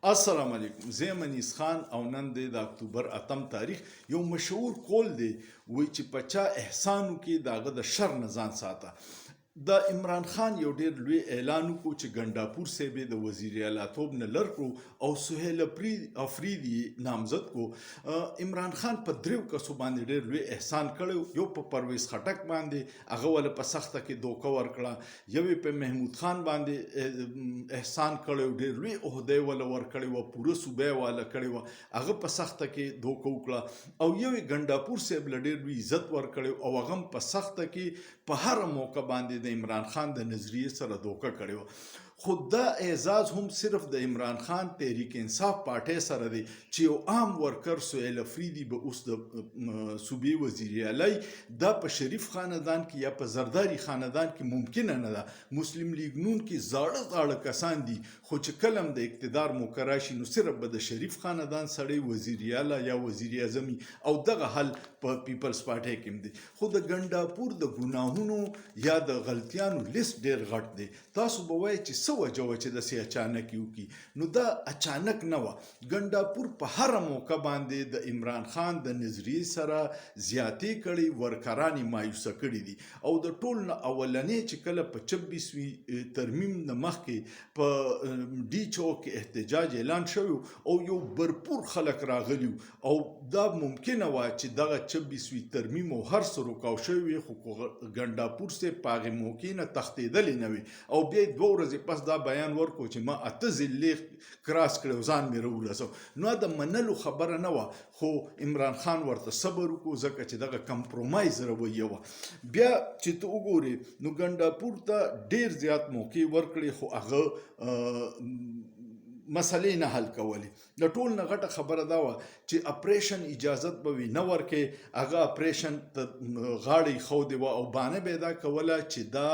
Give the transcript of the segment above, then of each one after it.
السلام علیکم، زه یم انیس خان او نن دی د اکتوبر 8 تاریخ. یو مشهور قول دی وایي چې په چا احسان وکړي د هغه د شر نه ځان ساته. د عمران خان یو ډیر لوی اعلان وکړو چې ګنډاپور صاحب یې د وزیر اعلی توب نه لر کړو او سهیل افریدي نامزد کړو. عمران خان په دریو کسو باندې ډیر لوی احسان کړی، یو په پرویز خټک باندې هغه ول په سخته کې دوکه ورکړه، یو په محمود خان باندې احسان کړی، ډیر لوی عہده ول ورکړی و، پوره صوبه والا کړی و، هغه په سخته کې دوکه وکړه، او یو ګنډاپور صاحب له ډیر لوی عزت ورکړی او هغه په سخته کې په هر موقع باندې د عمران خان د نظریې سره دوکه کړی و. خو دا اعزاز هم صرف د عمران خان تحریک انصاف پارټۍ سره دی چې یو عام ورکر سهیل افریدي به اوس د صوبې وزیر اعلی دا په شریف خاندان کې یا په زرداری خاندان کې ممکنه نه ده. مسلم لیگ نون کې زاړه کسان دي، خو چې کلم د اقتدار موقع راشي نو صرف به د شریف خاندان سړی وزیر اعلی یا وزیر اعظم او دغه حل په پیپلز پارټۍ کې دی. خو د ګنډاپور د ګناهونو یا د غلطیانو لیست ډیر غټ دی. تاسو به وایئ چې څه وجه وه چې داسې اچانک یې وکړي؟ نو دا اچانک نه وه. ګنډاپور په هره موقع باندې د عمران خان د نظریې سره زیاتې کړي، ورکران یې مایوسه کړي دي، او د ټول نه اولنې چې کله په 26 ترمیم نه مخکې په ډي چوک کې احتجاج اعلان شوی او یو برپور خلک راغلي او دا ممکنه وه چې دغه 26 ترمیم او هر څه رکاو شوي وي، خو ګنډاپور صاحب په هغې موقع نه تښتېدلی نه وي او بیا یې 2 ورځې پس دا بیان ورکړو چې ما 8 ضلعې کراس کړی او ځان مې راورسو. نو د منلو خبره نه وه، خو عمران خان ورته صبر وکړو ځکه چې دغه کمپرومایز رویه وه. بیا چې ته وګورې نو ګنډاپور ته ډیر زیات موقع ورکړي خو هغه مسلې نه حل کولې. د ټول نه غټه خبره دا وه چې اپریشن اجازت به وي نه ورکې، هغه اپریشن ته غاړه ایښودې وه او بانه به یې دا کوله چې دا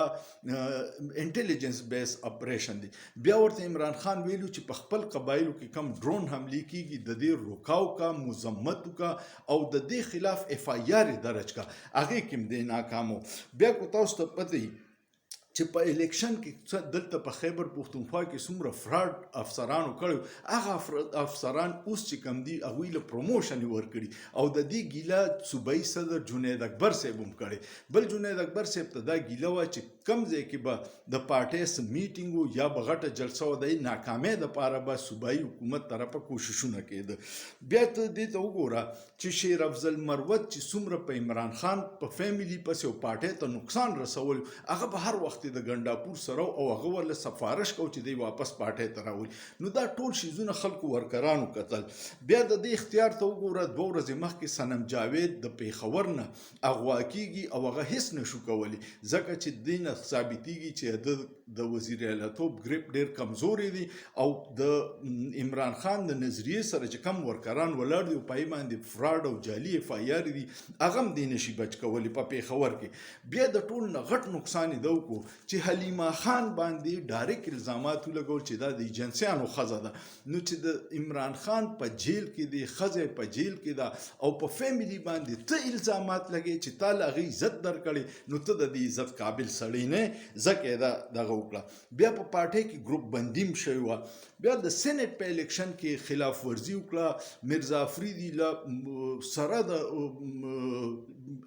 انټیلیجنس بیس اپریشن دی. بیا ورته عمران خان ویلو چې په خپل قبایلو کې کم ډرون حملې کیږي د دې روکاو کا، مذمت وکړه او د دې خلاف اف آی آر درج کا، هغې کې هم دی ناکامو. بیا کو تاسو ته پته چې په الیکشن کې دلته په خیبر پښتونخوا کې څومره فراډ افسرانو کړی، هغه افسران اوس چې کوم دي هغوی له پروموشن یې ورکړي او د دې ګیله صوبایي صدر جنید اکبر صاحب هم کړی. بل جنید اکبر صاحب ته دا ګیله وه چې کوم ځای کې به د پارټۍ څه میټینګ و یا به غټه جلسه وه، د ناکامۍ دپاره به صوبایي حکومت طرفه کوششونه کېده. بیا ته دې ته وګوره چې شیر افضل مروت چې څومره په عمران خان په فیملی پسې او پارټۍ ته نقصان رسول، هغه به هر وخت د ګنډاپور سره او هغه ورله سفارش کو چې دی واپس پارټۍ ته راولي. نو دا ټول شیزونه خلکو ورکرانو کتل. بیا د دې اختیار ته وګوره 2 ورځې مخکې صنم جاوید د پیښور نه اغوا کیږي او هغه هیڅ نشو کولی ځکه چې دې نه ثابتېږي چې د وزیر اعلی توب ګریپ ډیر کمزوري دی او د عمران خان د نظریې سره چې کم ورکران ولاړ دي او پای باندې فراډ او جعلي اف آی آر دي، هغه هم دې نشي بچ کولی په پیښور کې. بیا د ټول نه غټ نقصان یې دا وکړو چې حلیمه خان باندې ډایرکټ الزامات ولګول چې دا د ایجنسیانو ښځه ده. نو چې د عمران خان په جیل کې دی، ښځه په جیل کې ده او په فیملی باندې ته الزامات لګې چې تا له هغې عزت درکړې، نو ته د دې عزت قابل سړی نه ځکه یې دا دغه وکړه. بیا په پارټۍ کې ګروپ بندي هم شوې وه. بیا د سینټ په الیکشن کې خلاف ورزي وکړه، مرزا افریدي له سره د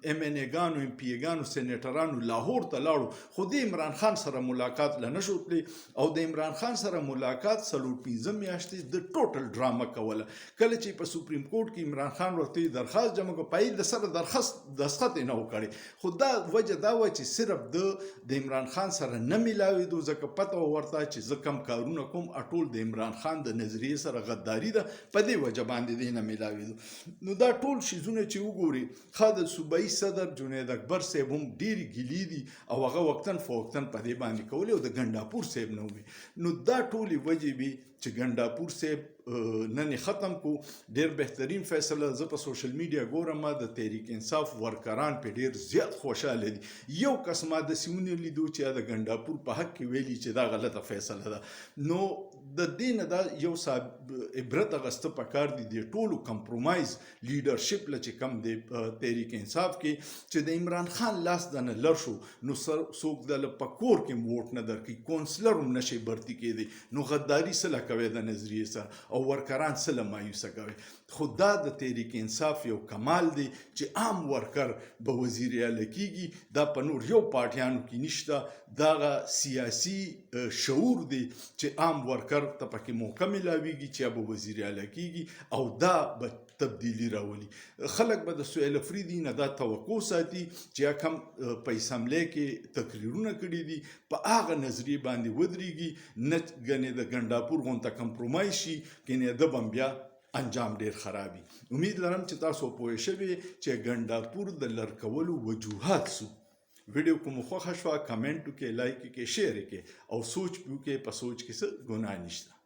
ایم این اے ګانو، ایم پی اے ګانو، سینیټرانو لاهور ته لاړو، خو د عمران خان سره ملاقات له نشو تللی او د عمران خان سره ملاقات 45 میاشتې د ټوټل ډرامه کوله. کله چې په سپریم کورټ کې عمران خان ورته درخواست جمع کړ، پای د سره درخواست دستخط یې نه و کړی، خو دا وجه دا وه چې صرف د عمران خان سره نه میلاوېدو ځکه پته ورته چې زه کم کارونه کوم ټول د عمران خان د نظریې سره غداري ده، په دې وجه باندې دی نه میلاوېدو. نو دا ټول شیزونه چې وګوري ښه د صوبایي صدر جنید اکبر صاحب هم ډېرې ګیلې دي او هغه وقتاً فوقتاً په دې باندې کولې او د ګنډاپور صاحب نه وي. نو دا ټولې وجې وي چې ګنډاپور صاحب نن ختم کو. ډیر بهترین فیصله زه په سوشل میډیا ګورم، د تحریک انصاف ورکران په ډیر زیات خوشاله دي. یو کس ما د سیمونې لیدو چې د ګنډاپور په حق کې ویلي چې دا غلطه فیصله ده. نو د دې نه دا یو عبرت اخیسته پکار دي د ټولو کمپرومایز لیډرشپ له چې کم دی تحریک انصاف کې چې د عمران خان لاس دنه لر شو نو څوک د په کور کې ووټ نه درکوي کونسلر هم نشي برتي کېدی نو غداري سله کوي د نظریې سره او ورکران سله مایوسه کوي خو دا د تحریک انصاف یو کمال دی چې عام ورکر به وزیر اعلی کیږي دا په نور یو پارټیانو کې نشته دغه سیاسي شعور دی چې عام ورکر ته پکې موقع ملاویږي چې به وزیر اعلی کیږي او دا به تبدیلی راولي خلک به د سهیل افریدي نه دا توقع ساتي چې کم په اسمبلی کې تقریرونه کړي دي په هغه نظریې باندې ودرېږي نه ګنې د ګنډاپور غونته کمپرومایز شي کنې د بم بیا انجام ډیر خرابي امید لرم چې تاسو پوه شئ چې ګنډاپور د لر کولو وجوهات څه ویډیو کوم خوښه شوه کمنټ وکړئ لایک وکړئ شیر وکړئ او سوچ وکړئ په سوچ کې څه ګناه نشته